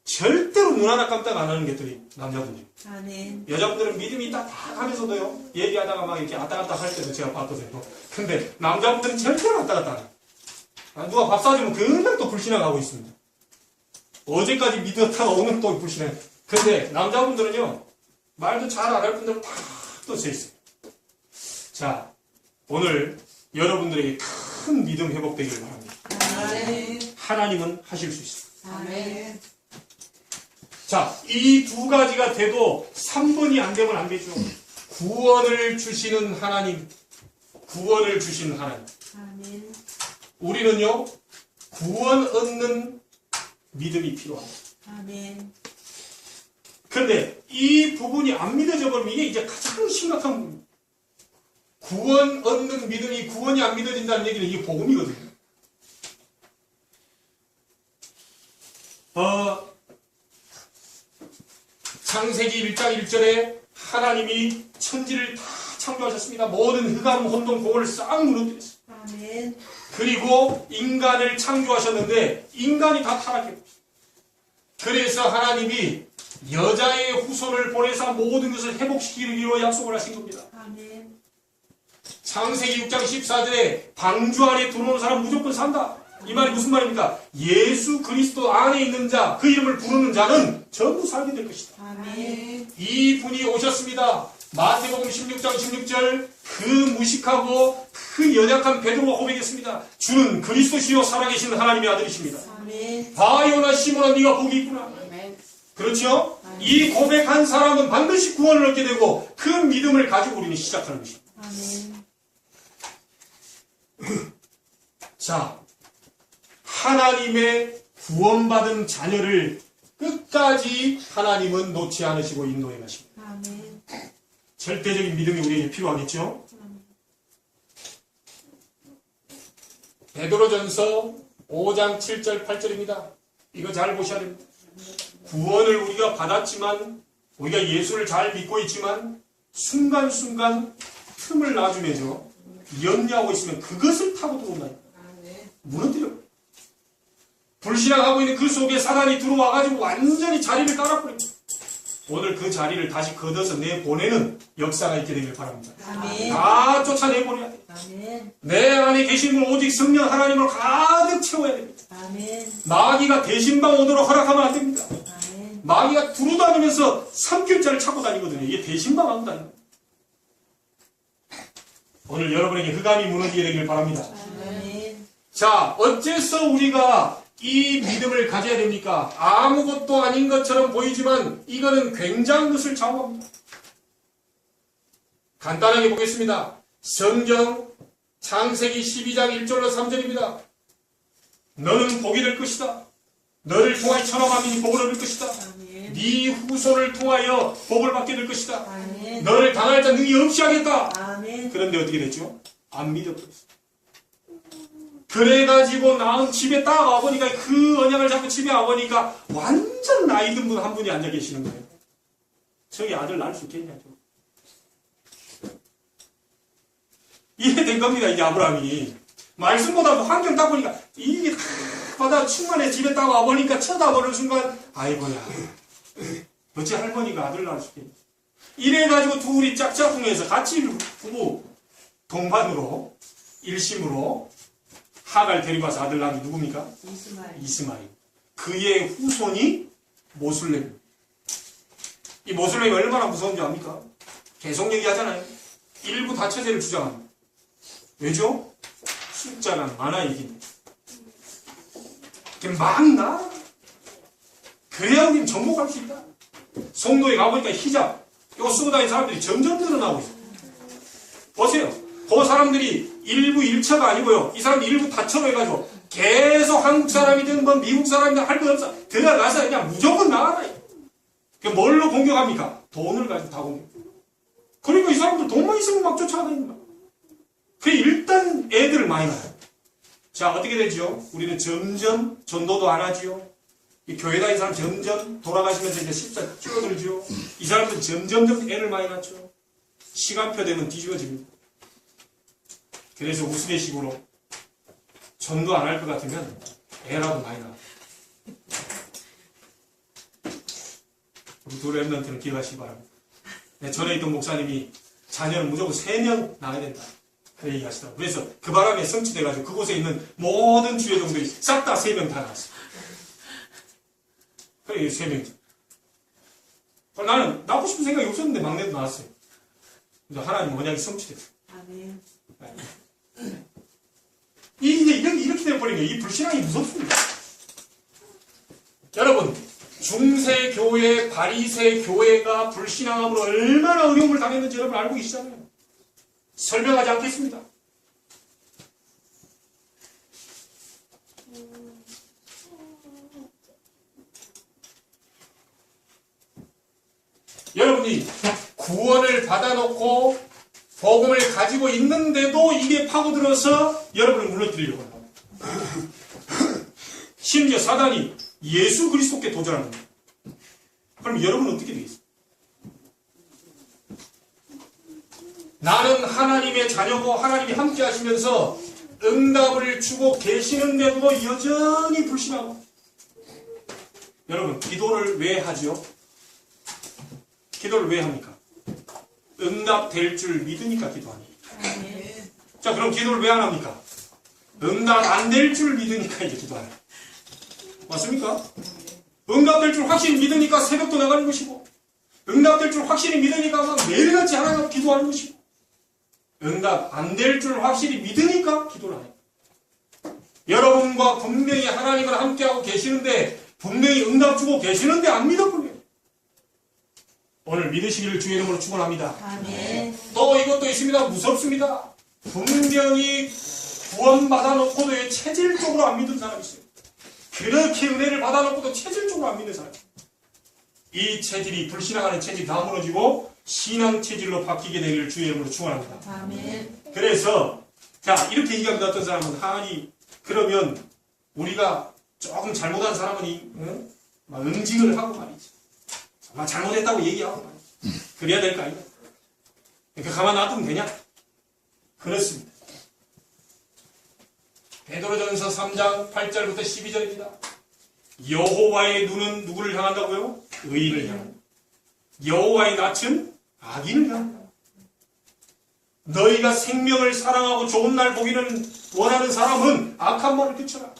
절대로 눈 하나 깜짝 안 하는 것들이 남자분들. 아멘. 여자분들은 믿음이 딱 하면서도요, 얘기하다가 막 이렇게 왔다 갔다 할 때도 제가 봤거든요. 근데 남자분들은 절대로 왔다 갔다 안 해요. 누가 밥 사주면 그냥 또 불신앙하고 있습니다. 어제까지 믿었다가 오늘 또 불신앙. 근데 남자분들은요, 말도 잘 안 할 분들은 다 또 서 있어요. 자, 오늘 여러분들에게 큰 믿음 회복되기를 바랍니다. 아멘. 하나님은 하실 수 있어요. 아멘. 자, 이 두 가지가 돼도 3번이 안 되면 안 되죠. 구원을 주시는 하나님, 구원을 주시는 하나님. 아멘. 우리는요, 구원 얻는 믿음이 필요합니다. 아멘. 그런데 이 부분이 안 믿어져 버리면 이게 이제 가장 심각한 부분입니다. 구원 얻는 믿음이 구원이 안 믿어진다는 얘기는 이게 복음이거든요. 창세기 1장 1절에 하나님이 천지를 다 창조하셨습니다. 모든 흑암, 혼돈, 공을 싹 무너뜨렸어요. 아멘. 그리고 인간을 창조하셨는데 인간이 다 타락했어요. 그래서 하나님이 여자의 후손을 보내서 모든 것을 회복시키기로 약속을 하신 겁니다. 아멘. 창세기 6장 14절에 방주 안에 들어오는 사람 무조건 산다. 이 말이 무슨 말입니까? 예수 그리스도 안에 있는 자, 그 이름을 부르는 자는 전부 살게 될 것이다. 아멘. 이 분이 오셨습니다. 마태복음 16장 16절 그 무식하고 그 연약한 베드로가 고백했습니다. 주는 그리스도시요 살아계신 하나님의 아들이십니다. 아멘. 바요나 시몬아 네가 복이 있구나. 그렇죠? 이 고백한 사람은 반드시 구원을 얻게 되고 그 믿음을 가지고 우리는 시작하는 것입니다. 아멘. 자, 하나님의 구원받은 자녀를 끝까지 하나님은 놓지 않으시고 인도해 가십니다. 아멘. 절대적인 믿음이 우리에게 필요하겠죠? 베드로전서 5장 7절 8절입니다. 이거 잘 보셔야 됩니다. 구원을 우리가 받았지만 우리가 예수를 잘 믿고 있지만 순간순간 틈을 놔주면서 염려하고 있으면 그것을 타고 들어온다. 무너뜨려. 불신앙하고 있는 그 속에 사단이 들어와가지고 완전히 자리를 깔아버립니다. 오늘 그 자리를 다시 걷어서 내보내는 역사가 있게 되길 바랍니다. 아멘. 다 쫓아내버려야 돼. 아멘. 내 안에 계신 분 오직 성령 하나님으로 가득 채워야 됩니다. 아멘. 마귀가 대신방 오도록 허락하면 안 됩니다. 아멘. 마귀가 두루다니면서 3길자를 찾고 다니거든요. 이게 대신방 하고 다닙니다. 오늘 여러분에게 흑암이 무너지게 되길 바랍니다. 아멘. 자, 어째서 우리가 이 믿음을 가져야 됩니까? 아무것도 아닌 것처럼 보이지만 이거는 굉장한 것을 좌우합니다. 간단하게 보겠습니다. 성경 창세기 12장 1절로 3절입니다. 너는 복이 될 것이다. 너를 통하여 천하 만민이 복을 얻을 것이다. 아멘. 네 후손을 통하여 복을 받게 될 것이다. 아멘. 너를 당할 자 능히 없이 하겠다. 아멘. 그런데 어떻게 됐죠? 안 믿어버렸어. 그래가지고 나은 집에 딱 와보니까 그 언약을 잡고 집에 와보니까 완전 나이 든 분 한 분이 앉아 계시는 거예요. 저기 아들 낳을 수 있겠냐고. 이해된 겁니다. 이제 아브라함이. 말씀보다도 환경 딱 보니까 이게 바다 충만해 집에 딱 와보니까 쳐다보는 순간 아이고야. 어째 할머니가 아들 낳을 수 있겠냐. 이래가지고 둘이 짝짝꿍해서 같이 부부 동반으로 일심으로 하갈 데리고 와서 아들 낳은 게 누굽니까? 이스마엘. 이스마엘. 그의 후손이 모슬렘. 이 모슬렘이 얼마나 무서운지 압니까? 계속 얘기하잖아요. 일부 다처제를 주장합니다. 왜죠? 숫자가 많아 이깁니다. 막 나. 그래야 우린 정복할 수 있다. 송도에 가보니까 히잡 이거 쓰고 다니는 사람들이 점점 늘어나고 있어요. 보세요. 그 사람들이 일부 1차가 아니고요. 이 사람들이 일부 다처로 해가지고 계속 한국 사람이든 뭐 미국 사람이든 할 것 없어. 들어가서 그냥 무조건 나가라. 뭘로 공격합니까? 돈을 가지고 다 공격. 그러니까 이 사람들 돈만 있으면 막 쫓아다니는 거야. 그 일단 애들을 많이 낳아요. 자, 어떻게 되죠? 우리는 점점 전도도 안 하지요. 이 교회 다니는 사람 점점 돌아가시면서 이제 십자 줄어들죠. 이 사람들은 점점 애를 많이 낳죠. 시간표 되면 뒤집어집니다. 그래서 우스갯식으로 전도 안 할 것 같으면 애라도 많이 낳아. 우리 두 랩런트는 기억하시기 바랍니다. 네, 전에 있던 목사님이 자녀는 무조건 3명 낳아야 된다. 그렇게 얘기하시더라고요. 그래서 그 바람에 성취돼가지고 그곳에 있는 모든 주회종들이 싹 다 3명 다 낳았어요. 그래, 3명이죠. 나는 낳고 싶은 생각이 없었는데 막내도 낳았어요. 그래서 하나님 언약이 성취됐어요. 아멘. 이게 이렇게 돼버린 거예요. 이 불신앙이 무섭습니다. 여러분, 중세 교회, 바리새 교회가 불신앙함으로 얼마나 어려움을 당했는지 여러분 알고 계시잖아요. 설명하지 않겠습니다. 여러분이 구원을 받아놓고 복음을 가지고 있는데도 이게 파고들어서 여러분을 물러뜨리려고 합니다. 심지어 사단이 예수 그리스도께 도전합니다. 그럼 여러분은 어떻게 되겠어요? 나는 하나님의 자녀고 하나님이 함께 하시면서 응답을 주고 계시는데도 여전히 불신하고. 여러분, 기도를 왜 하죠? 기도를 왜 합니까? 응답될 줄 믿으니까 기도합니다. 아멘. 자, 그럼 기도를 왜 안 합니까? 응답 안 될 줄 믿으니까 이제 기도하는. 맞습니까? 응답될 줄 확실히 믿으니까 새벽도 나가는 것이고, 응답될 줄 확실히 믿으니까 막 매일같이 하나님 앞에 기도하는 것이고, 응답 안 될 줄 확실히 믿으니까 기도를 하는 거예요. 여러분과 분명히 하나님을 함께하고 계시는데, 분명히 응답 주고 계시는데 안 믿어버려요. 오늘 믿으시기를 주의 이름으로 축원합니다. 아멘. 또 이것도 있습니다. 무섭습니다. 분명히 구원받아 놓고도 체질적으로 안 믿는 사람이 있어요. 그렇게 은혜를 받아 놓고도 체질적으로 안 믿는 사람. 이 체질이 불신앙하는 체질이 다 무너지고 신앙 체질로 바뀌게 되기를 주의 이름으로 축원합니다. 아멘. 그래서 자, 이렇게 얘기합니다. 어떤 사람은 아니 그러면 우리가 조금 잘못한 사람은 막 응징을 하고 말이지. 정말 잘못했다고 얘기하고 말이지. 그래야 될 거 아니야? 그러니까 가만 놔두면 되냐? 그렇습니다. 베드로전서 3장 8절부터 12절입니다. 여호와의 눈은 누구를 향한다고요? 의인을 향한다. 여호와의 낯은 악인을 향한다. 너희가 생명을 사랑하고 좋은 날 보기는 원하는 사람은 악한 말을 그쳐라.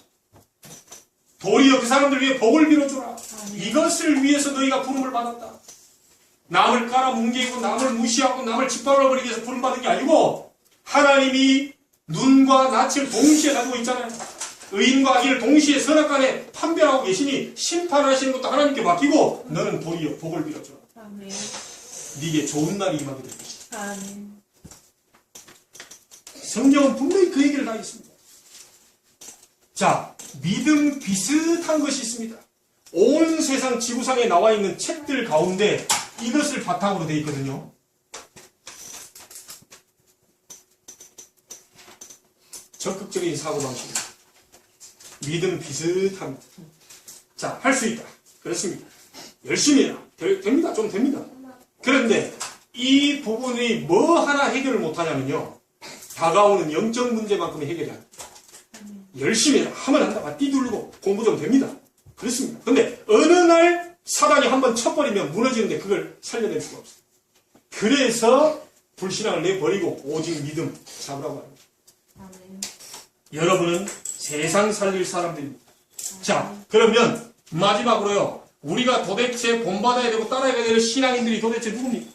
도리어 그 사람들 위해 복을 빌어주라. 이것을 위해서 너희가 부름을 받았다. 남을 깔아뭉개고 남을 무시하고 남을 짓밟아버리기 위해서 부름받은 게 아니고 하나님이 눈과 낯을 동시에 가지고 있잖아요. 의인과 악인을 동시에 선악간에 판별하고 계시니 심판하시는 것도 하나님께 맡기고 너는 도리어 복을 빌어주라. 아멘. 네게 좋은 날이 임하게 될 것이다. 아멘. 성경은 분명히 그 얘기를 다 있습니다. 자, 믿음 비슷한 것이 있습니다. 온 세상 지구상에 나와 있는 책들 가운데 이것을 바탕으로 되어 있거든요. 적극적인 사고방식. 믿음 비슷합니다. 자, 할 수 있다. 그렇습니다. 열심히 해라. 됩니다. 좀 됩니다. 그런데 이 부분이 뭐 하나 해결을 못하냐면요. 다가오는 영적 문제만큼의 해결이 아닙니다. 열심히 해라. 하면 한다. 띠두르고 공부 좀 됩니다. 그렇습니다. 근데 어느 날 사단이 한번 쳐버리면 무너지는데 그걸 살려낼 수가 없어요. 그래서 불신앙을 내버리고 오직 믿음 잡으라고 합니다. 아멘. 여러분은 세상 살릴 사람들입니다. 자, 그러면 마지막으로요. 우리가 도대체 본받아야 되고 따라야 되는 신앙인들이 도대체 누굽니까?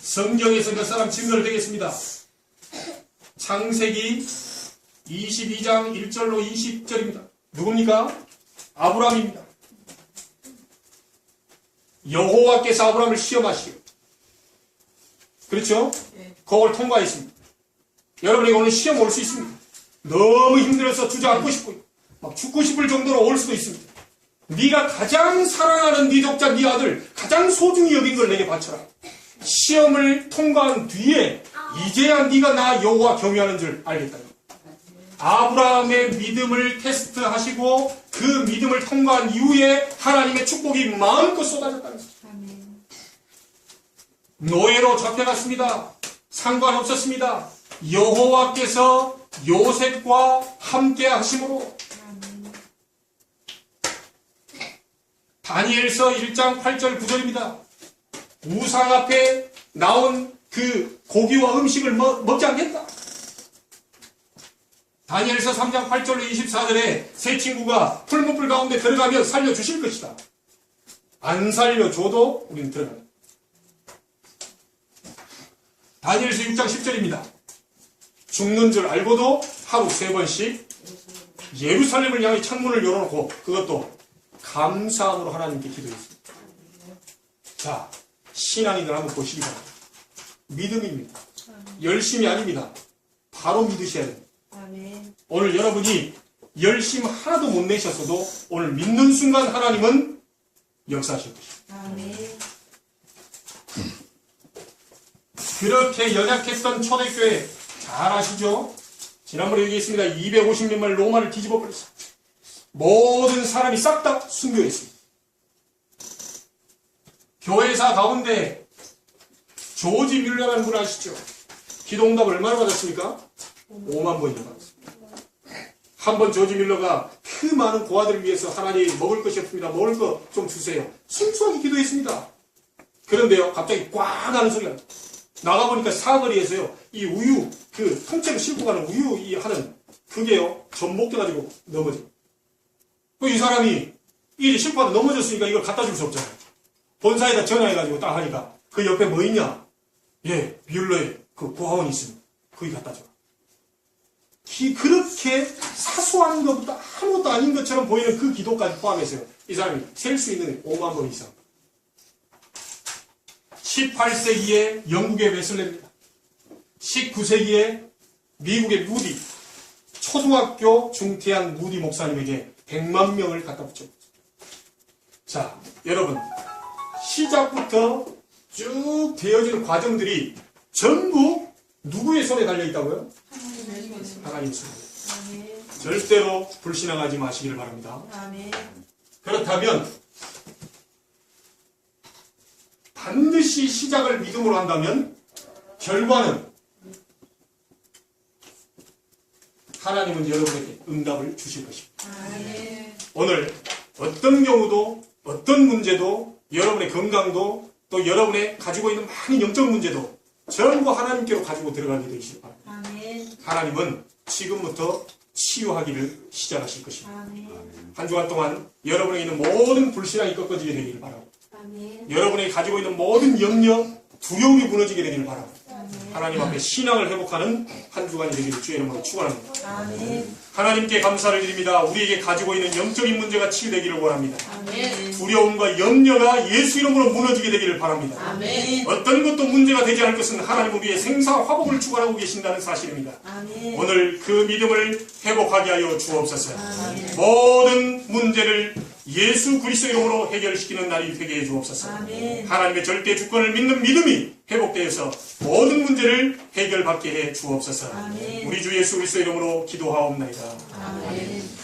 성경에서 몇 사람 증거를 드리겠습니다. 창세기 22장 1절로 20절입니다. 누굽니까? 아브라함입니다. 여호와께서 아브라함을 시험하시오. 그렇죠? 네. 그걸 통과했습니다. 여러분에게 오늘 시험 올 수 있습니다. 너무 힘들어서 주저앉고 싶고 막 죽고 싶을 정도로 올 수도 있습니다. 네가 가장 사랑하는 네 독자, 네 아들, 가장 소중히 여긴 걸 내게 바쳐라. 시험을 통과한 뒤에 이제야 네가 나 여호와 경외하는 줄 알겠다. 아브라함의 믿음을 테스트하시고 그 믿음을 통과한 이후에 하나님의 축복이 마음껏 쏟아졌다는 거죠. 아멘. 노예로 잡혀갔습니다. 상관없었습니다. 여호와께서 요셉과 함께 하심으로 다니엘서 1장 8절 9절입니다. 우상 앞에 나온 그 고기와 음식을 먹지 않겠다. 다니엘서 3장 8절로 24절에 세 친구가 풀무불 가운데 들어가면 살려주실 것이다. 안 살려줘도 우리는 들어간다. 다니엘서 6장 10절입니다. 죽는 줄 알고도 하루 3번씩 예루살렘을 향해 창문을 열어놓고 그것도 감사함으로 하나님께 기도했습니다. 자, 신앙인들 한번 보시기 바랍니다. 믿음입니다. 열심이 아닙니다. 바로 믿으셔야 됩니다. 아멘. 오늘 여러분이 열심 하나도 못 내셨어도 오늘 믿는 순간 하나님은 역사하실 것입니다. 아멘. 그렇게 연약했던 초대교회 잘 아시죠? 지난번에 얘기했습니다. 250년만 로마를 뒤집어 버렸어요. 모든 사람이 싹 다 순교했습니다. 교회사 가운데 조지 뮬러라는 분 아시죠? 기도응답 얼마나 받았습니까? 5만 번이나 받았습니다. 한 번 조지 뮬러가 그 많은 고아들을 위해서 하나님 먹을 것이 없습니다. 먹을 거 좀 주세요. 순수하게 기도했습니다. 그런데요, 갑자기 꽉 하는 소리가 나가보니까 사거리에서요, 이 우유, 그 통째로 싣고 가는 우유 이 하는 그게요, 전복돼가지고 넘어져요. 이 사람이 이 싣고 가다 넘어졌으니까 이걸 갖다 줄 수 없잖아요. 본사에다 전화해가지고 딱 하니까 그 옆에 뭐 있냐? 예, 뮬러에 그 고아원이 있습니다. 거기 갖다 줘. 그렇게 사소한 것보다 아무것도 아닌 것처럼 보이는 그 기도까지 포함해서요. 이 사람이 셀 수 있는 5만 번 이상. 18세기에 영국의 웨슬레입니다. 19세기에 미국의 무디, 초등학교 중퇴한 무디 목사님에게 100만 명을 갖다 붙였습니다. 자, 여러분, 시작부터 쭉 되어지는 과정들이 전부 누구의 손에 달려있다고요? 하나님의 손에. 아멘. 절대로 불신앙하지 마시기를 바랍니다. 아멘. 그렇다면 반드시 시작을 믿음으로 한다면 결과는 하나님은 여러분에게 응답을 주실 것입니다. 아멘. 오늘 어떤 경우도 어떤 문제도 여러분의 건강도 또 여러분의 가지고 있는 많은 영적 문제도 전부 하나님께로 가지고 들어가게 되시길 바랍니다. 아멘. 하나님은 지금부터 치유하기를 시작하실 것입니다. 아멘. 한 주간 동안 여러분에게 있는 모든 불신앙이 꺾어지게 되기를 바랍니다. 아멘. 여러분이 가지고 있는 모든 염려, 두려움이 무너지게 되기를 바랍니다. 아멘. 하나님 앞에 신앙을 회복하는 한 주간이 되기를 주의 이름으로 축원합니다. 아멘. 하나님께 감사를 드립니다. 우리에게 가지고 있는 영적인 문제가 치유되기를 원합니다. 아멘. 두려움과 염려가 예수 이름으로 무너지게 되기를 바랍니다. 아멘. 어떤 것도 문제가 되지 않을 것은 하나님 우리의 생사 화복을 축원하고 계신다는 사실입니다. 아멘. 오늘 그 믿음을 회복하게 하여 주옵소서. 아멘. 모든 문제를 예수 그리스도 이름으로 해결시키는 날이 되게 해 주옵소서. 아멘. 하나님의 절대 주권을 믿는 믿음이 회복되어서 모든 문제를 해결받게 해 주옵소서. 아멘. 우리 주 예수 그리스도 이름으로 기도하옵나이다. 아멘.